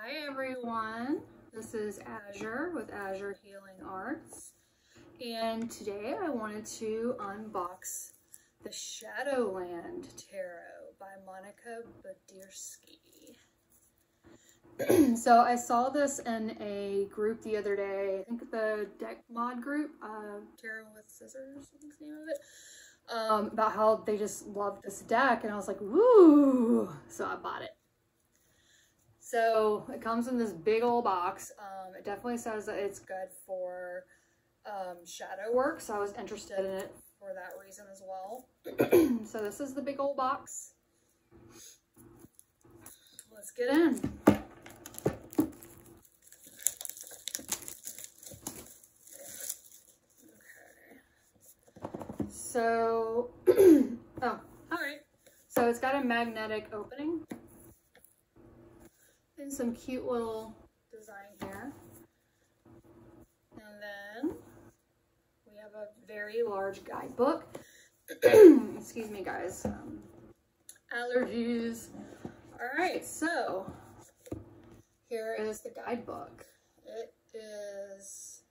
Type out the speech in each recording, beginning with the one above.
Hi everyone, this is Azure with Azure Healing Arts, and today I wanted to unbox the Shadowland Tarot by Monica Badirski. So I saw this in a group the other day, I think the Deck Mod group, Tarot with Scissors, I think the name of it, about how they just loved this deck, and I was like, woo! So I bought it. So it comes in this big old box. It definitely says that it's good for shadow work, so I was interested in it for that reason as well. So this is the big old box. Let's get in. Okay. So, oh, all right. So it's got a magnetic opening. And some cute little design here. And then we have a very large guidebook. Excuse me, guys. Allergies. Alright, so here is the guidebook. It is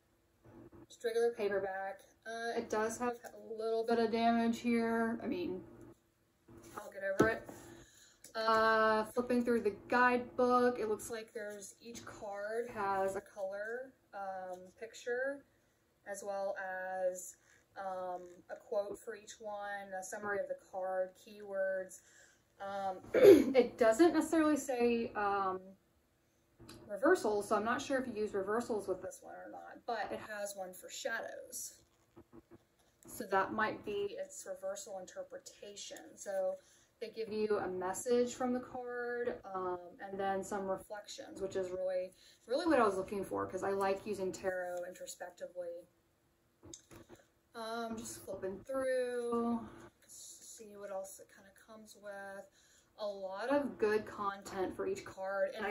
just regular paperback. It does have a little bit of damage here. I mean, I'll get over it. Flipping through the guidebook, it looks like each card has a color picture, as well as a quote for each one, a summary of the card, keywords. It doesn't necessarily say reversals, so I'm not sure if you use reversals with this one or not, but it has one for shadows. So that might be its reversal interpretation. So they give you a message from the card, and then some reflections, which is really what I was looking for, because I like using tarot introspectively. Just flipping through, see what else it kind of comes with. A lot of good content for each card, and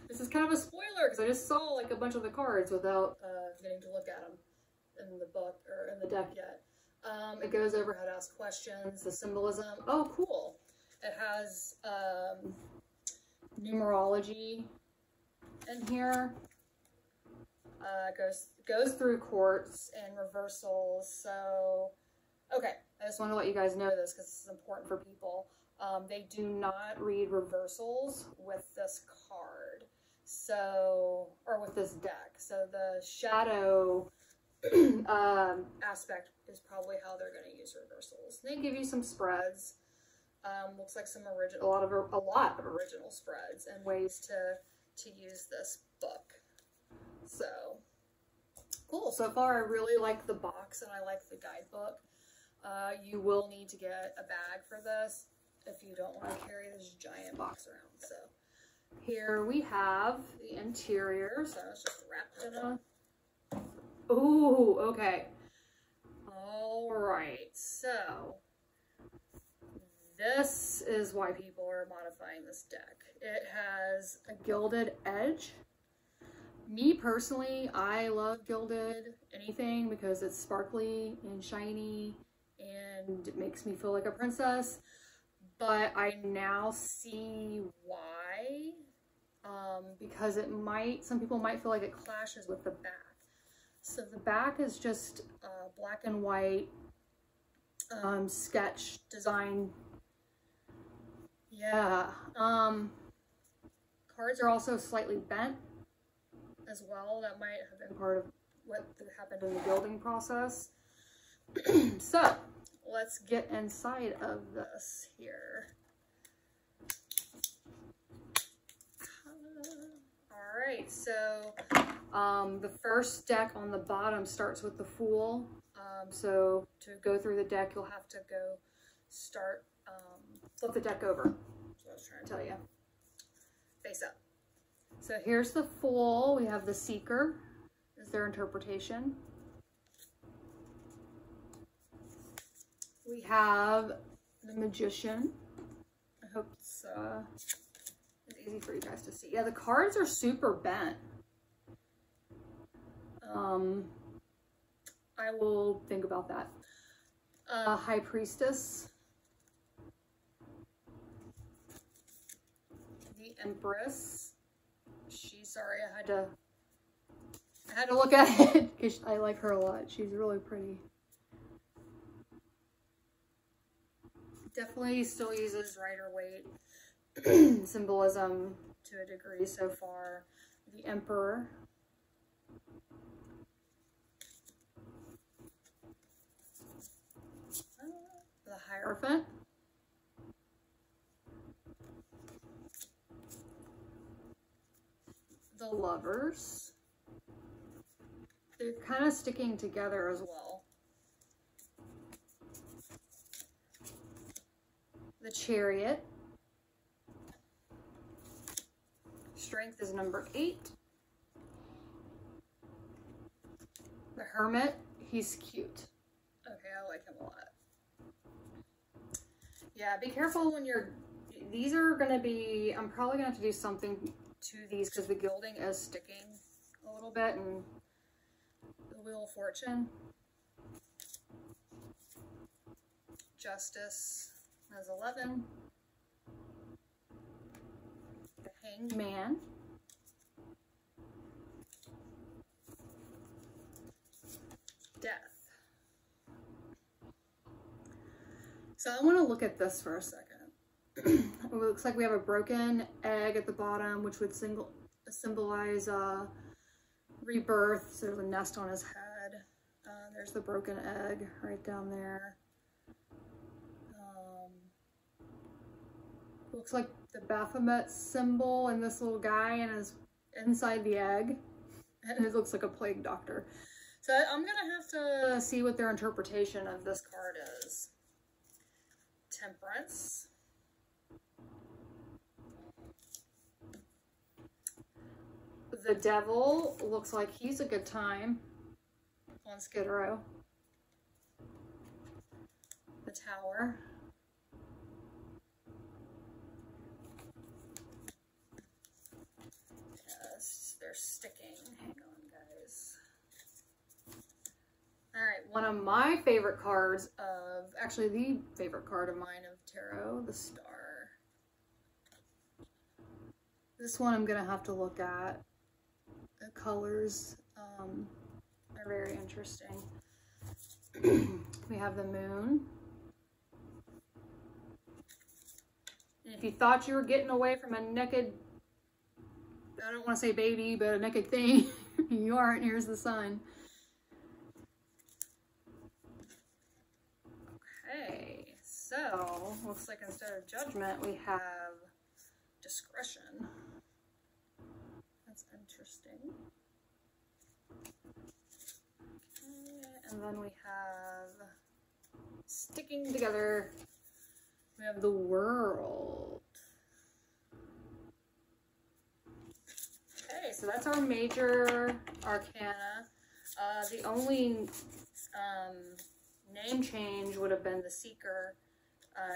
this is kind of a spoiler, because I just saw like a bunch of the cards without getting to look at them in the book, or in the deck yet. It goes over how to ask questions, the symbolism. Oh, cool. It has numerology in here. Goes through quartz and reversals. So, okay, I just want to let you guys know this because this is important for people. They do not read reversals with this card. So, or with this deck. So the shadow aspect is probably how they're going to use reversals. They give you some spreads. Looks like a lot of original spreads and ways to use this book. So cool. So far, I really like the box and I like the guidebook. You will need to get a bag for this if you don't want to carry this giant box around. So here we have the interior. So it's just wrapped in a. Ooh, okay. All right, so this is why people are modifying this deck. It has a gilded edge. Me personally, I love gilded anything because it's sparkly and shiny and it makes me feel like a princess. But I now see why, because some people might feel like it clashes with the back. So the back is just black and white sketch design. Yeah. Cards are also slightly bent as well. That might have been part of what happened in the gilding process. So let's get inside of this here. Alright, so the first deck on the bottom starts with the Fool. So to go through the deck, you'll have to flip the deck over. That's what I was trying to tell you. Face up. So here's the Fool. We have the Seeker, is their interpretation. We have the Magician. I hope it's easy for you guys to see. Yeah, the cards are super bent. I will think about that. High Priestess. The Empress. sorry, I had to look at it because I like her a lot. She's really pretty. Definitely still uses Rider-Waite symbolism to a degree so far. The Emperor. The Hierophant. The Lovers. They're kind of sticking together as well. The Chariot. Strength is number 8. The Hermit. He's cute. Okay, I like him a lot. Yeah, be careful when you're... These are going to be... I'm probably going to have to do something to these because the gilding is sticking a little bit, and the Wheel of Fortune. Justice has 11. The Hanged Man. Death. So I want to look at this for a second. It looks like we have a broken egg at the bottom, which would symbolize rebirth. So there's a nest on his head. There's the broken egg right down there. Looks like the Baphomet symbol and this little guy and is inside the egg. And it looks like a plague doctor. So I'm going to have to see what their interpretation of this card is. Temperance. The Devil looks like he's a good time on Skid Row. The Tower. Yes, they're sticking. Hang on, guys. Alright, one of my favorite cards of, actually the favorite card of mine of tarot, the Star. This one I'm going to have to look at. The colors are very interesting. We have the Moon. And if you thought you were getting away from a naked, I don't want to say baby, but a naked thing, you aren't. Here's the Sun. Okay, so looks like instead of Judgment, we have Discretion. That's interesting. Okay, and then we have sticking together. We have the World. Okay, so that's our major arcana. The only name change would have been the Seeker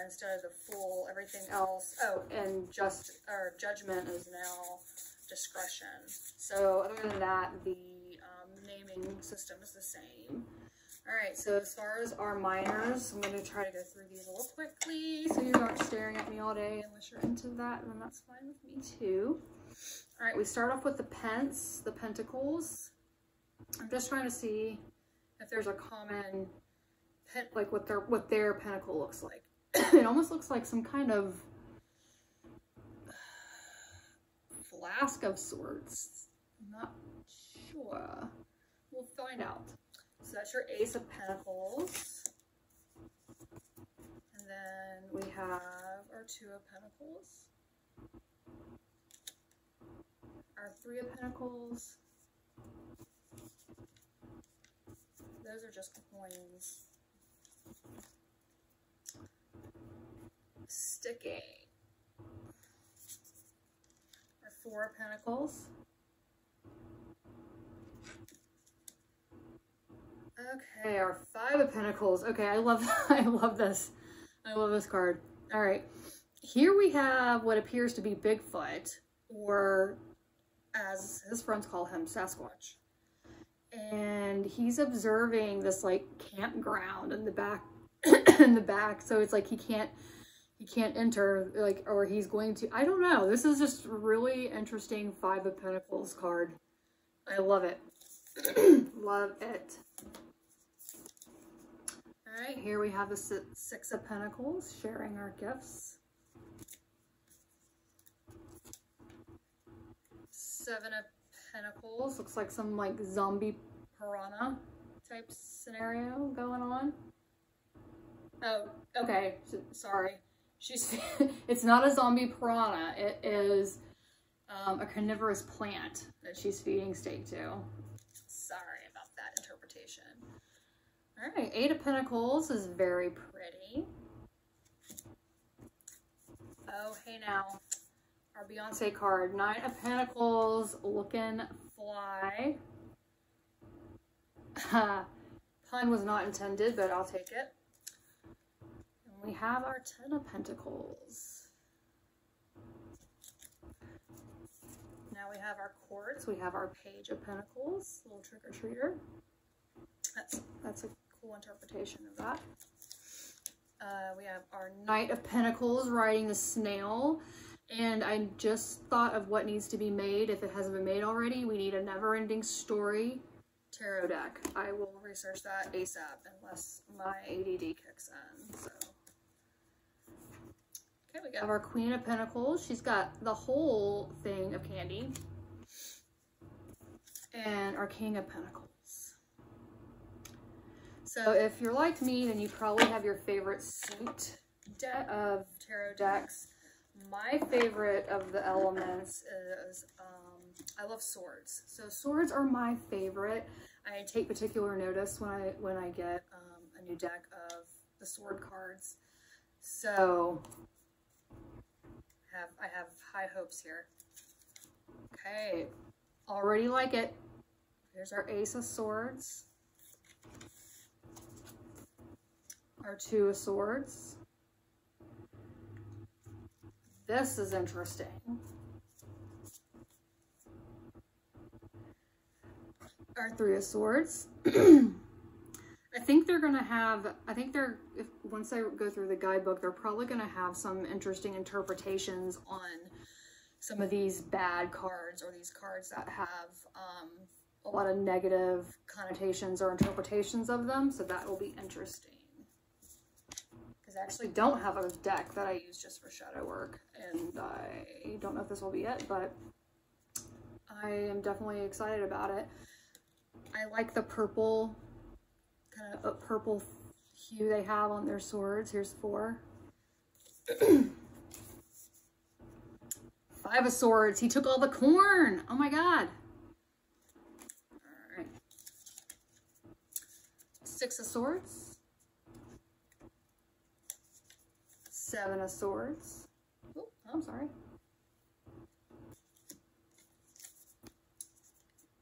instead of the Fool. Everything else, oh, and Judgment is now Discretion. So other than that, the naming system is the same. Alright, so as far as our minors, I'm going to try to go through these a little quickly so you aren't staring at me all day unless you're into that, and then that's fine with me too. Alright, we start off with the Pence, the Pentacles. I'm just trying to see if there's a common, like what their pentacle looks like. It almost looks like some kind of flask of sorts. I'm not sure. We'll find out. So that's your Ace of Pentacles. And then we have our Two of Pentacles. Our Three of Pentacles. Those are just coins. Sticking. Our Four of Pentacles. Okay, our Five of Pentacles. Okay, I love this. I love this card. All right. Here we have what appears to be Bigfoot, or as his friends call him, Sasquatch. And he's observing this like campground in the back in the back. So it's like he he can't enter, like, or he's going to, I don't know. This is just really interesting Five of Pentacles card. I love it. Love it. All right, here we have the Six of Pentacles, sharing our gifts. Seven of Pentacles, looks like some like zombie piranha type scenario going on. Oh, okay, sorry. It's not a zombie piranha. It is a carnivorous plant that she's feeding steak to. Sorry about that interpretation. All right, Eight of Pentacles is very pretty. Oh, hey now. Our Beyonce card, Nine of Pentacles, looking fly. Pun was not intended, but I'll take it. We have our Ten of Pentacles. Now we have our Quartz. We have our Page of Pentacles, little trick-or-treater. That's a cool interpretation of that. We have our Knight of Pentacles riding the snail. And I just thought of what needs to be made. If it hasn't been made already, we need a Never-Ending Story tarot deck. I will research that ASAP unless my ADD kicks in. So. Okay, we have our Queen of Pentacles. She's got the whole thing of candy. And our King of Pentacles. So if you're like me, then you probably have your favorite suit of tarot decks. My favorite of the elements is, I love swords. So swords are my favorite. I take particular notice when I get a new deck of the sword cards. So I have high hopes here. Okay, already like it. Here's our Ace of Swords. Our Two of Swords. This is interesting. Our Three of Swords. I think they're going to have, once I go through the guidebook, they're probably going to have some interesting interpretations on some of these bad cards or these cards that have a lot of negative connotations or interpretations of them. So that will be interesting. Because I actually don't have a deck that I use just for shadow work. And I don't know if this will be it, but I am definitely excited about it. I like the purple, kind of a purple hue they have on their swords. Here's 4. Five of Swords. He took all the corn. Oh my god. All right. Six of Swords. Seven of Swords. Oh, I'm sorry.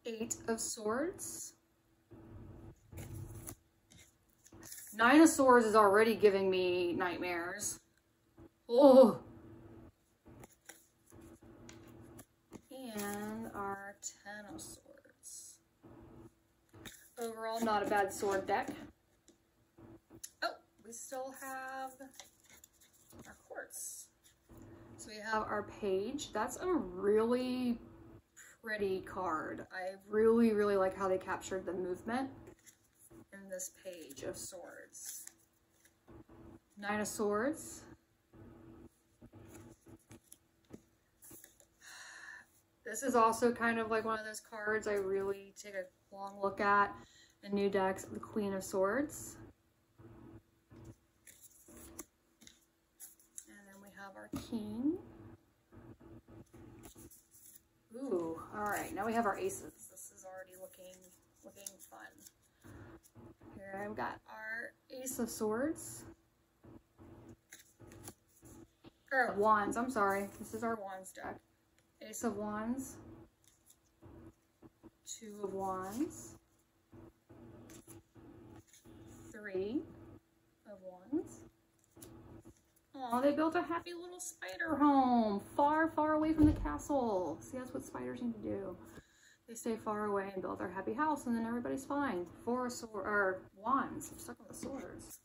Eight of Swords. Nine of Swords is already giving me nightmares. Oh. And our 10 of Swords. Overall, not a bad sword deck. Oh, we still have our Quartz. So we have our Page. That's a really pretty card. I really, really like how they captured the movement in this Page of Swords. Nine of Swords. This is also kind of like one of those cards I really take a long look at in new decks. The Queen of Swords. And then we have our King. Ooh, alright, now we have our aces. This is already looking fun. Here I've got our Ace of Swords. Or Wands, I'm sorry. This is our Wands deck. Ace of Wands. Two of Wands. Three of Wands. Oh, they built a happy little spider home, far, far away from the castle. See, that's what spiders need to do. They stay far away and build their happy house, and then everybody's fine. Four of swords, or wands. I'm stuck on the swords.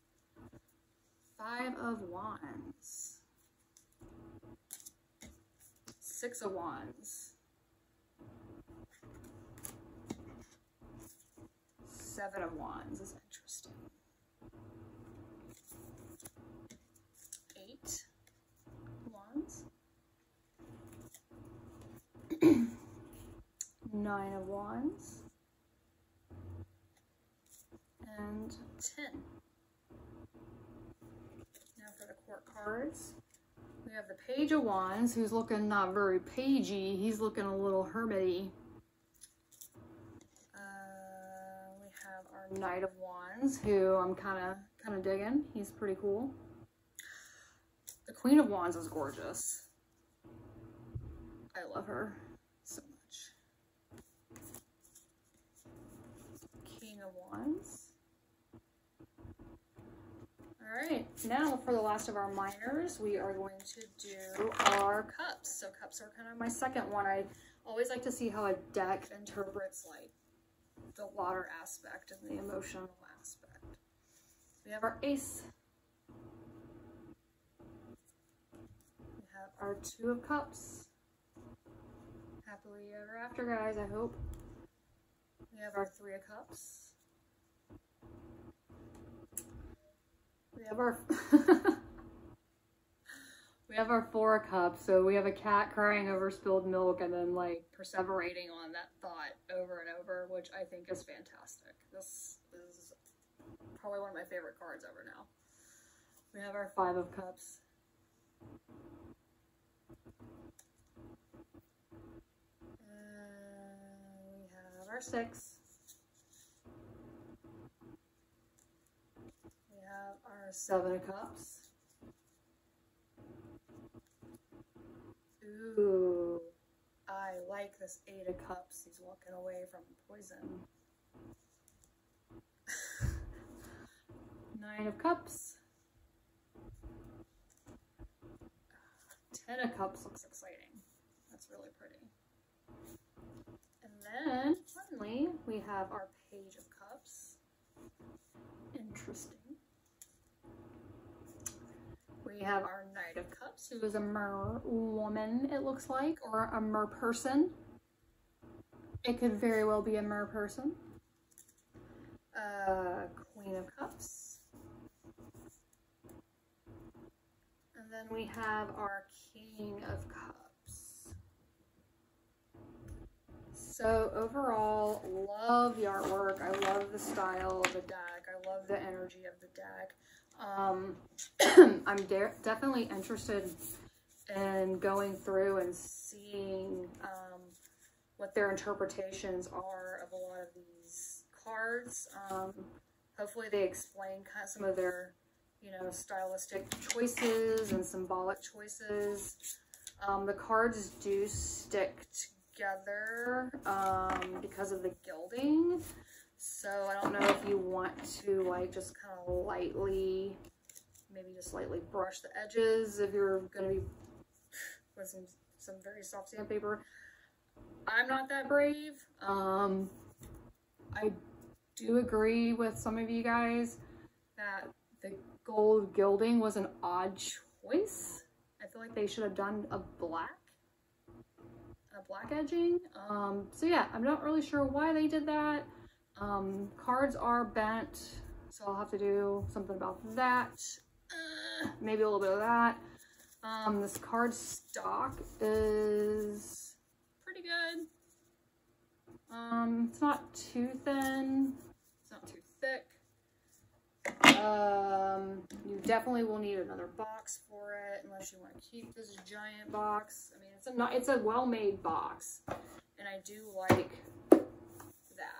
Five of Wands. Six of Wands. Seven of Wands is interesting. Eight Wands. Nine of Wands. And 10. Now for the court cards. We have the Page of Wands, who's looking not very pagey. He's looking a little hermity. We have our Knight of Wands, who I'm kind of digging. He's pretty cool. The Queen of Wands is gorgeous. I love her so much. King of Wands. Alright, now for the last of our minors, we are going to do our cups. So cups are kind of my second one. I always like to see how a deck interprets like the water aspect and the emotional aspect. We have our Ace. We have our Two of Cups. Happily ever after, guys, I hope. We have our Three of Cups. We have our we have our Four of Cups. So we have a cat crying over spilled milk and then like perseverating on that thought over and over, which I think is fantastic. This is probably one of my favorite cards ever now. We have our Five of Cups. And we have our Six. Our Seven of Cups. Ooh, I like this Eight of Cups. He's walking away from poison. Nine of Cups. Ten of Cups looks exciting. That's really pretty. And then, finally, we have our Page of Cups. Interesting. We have our Knight of Cups, who is a mer woman, it looks like, or a mer person. It could very well be a mer person. Queen of Cups. And then we have our King of Cups. So overall, love the artwork. I love the style of the deck. I love the energy of the deck. I'm definitely interested in going through and seeing what their interpretations are of a lot of these cards. Hopefully they explain kind of some of their, you know, stylistic choices and symbolic choices. The cards do stick together because of the gilding. So I don't know if you want to like just kind of lightly, maybe just lightly brush the edges if you're going to be with some very soft sandpaper. I'm not that brave. I do agree with some of you guys that the gold gilding was an odd choice. I feel like they should have done a black edging. So yeah, I'm not really sure why they did that. Cards are bent, so I'll have to do something about that. Maybe a little bit of that. This card stock is pretty good. It's not too thin. It's not too thick. You definitely will need another box for it, unless you want to keep this giant box. I mean, it's a well-made box, and I do like that.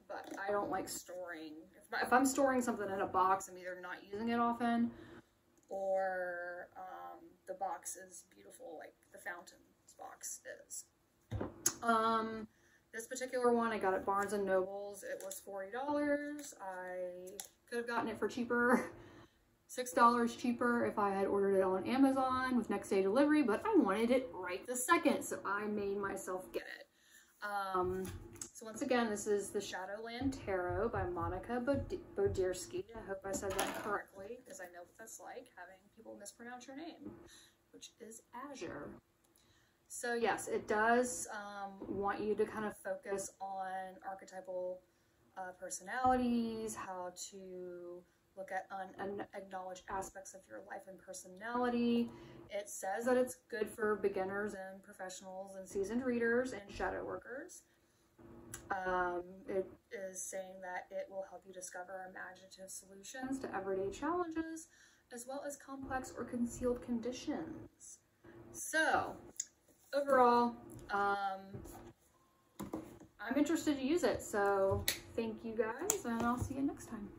But I don't like storing. If I'm storing something in a box, I'm either not using it often, or the box is beautiful, like the Fountains box is. This particular one I got at Barnes & Noble's. It was $40. I could have gotten it for cheaper, $6 cheaper if I had ordered it on Amazon with next day delivery, but I wanted it right this second, so I made myself get it. So once again, this is the Shadowland Tarot by Monica Bodirski. I hope I said that correctly, because I know what that's like, having people mispronounce your name, which is Azure. So yes, it does want you to kind of focus on archetypal personalities, how to look at unacknowledged aspects of your life and personality. It says that it's good for beginners and professionals and seasoned readers and shadow workers. It is saying that it will help you discover imaginative solutions to everyday challenges, as well as complex or concealed conditions. So, overall, I'm interested to use it. So, thank you guys, and I'll see you next time.